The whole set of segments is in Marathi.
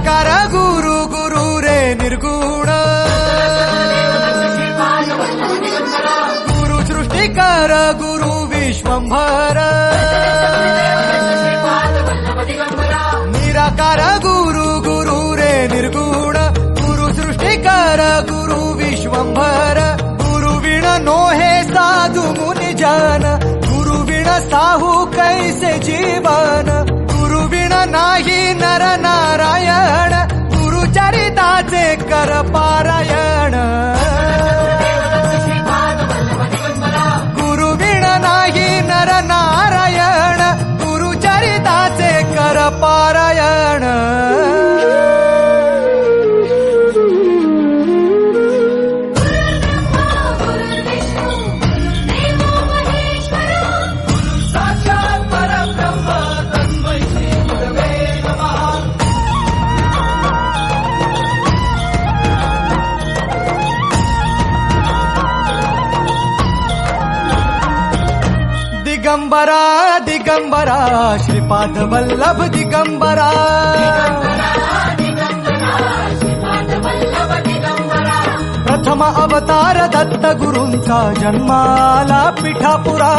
निराकार गुरु गुरु रे निर्गुण गुरु सृष्टिकर गुरु विश्वंभर निराकार गुरु गुरु रे निर्गुण गुरु सृष्टिकर गुरु विश्वंभर गुरु विण नोहे साधु मुनि जन गुरु विण साहू कैसे जीवन गुरु विण नाही नर नारायण गुरु चरिताचे कर पारायण गुरु विण नाही नर नारायण गुरु चरिताचे कर पारायण दिगंबरा दिगंबरा श्रीपाद वल्लभ दिगंबरा प्रथम अवतार दत्त गुरूंचा जन्माला पिठापुरा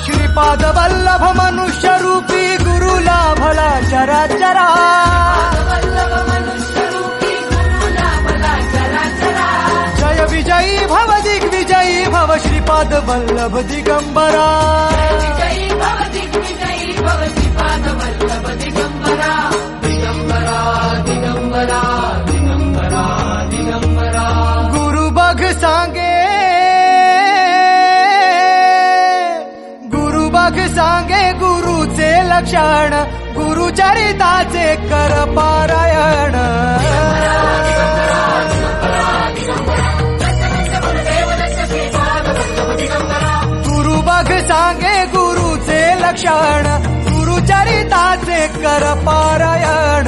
श्रीपाद वल्लभ मनुष्य रूपी गुरु लाभला चराचरा जय विजयी भव दिग्विजयी भव श्रीपाद वल्लभ दिगंबरा गुरु बघ सांगे गुरुचे लक्षण गुरु चरिताचे कर पारायण गुरु बघ सांगे गुरुचे लक्षण गुरु चरिताचे कर पारायण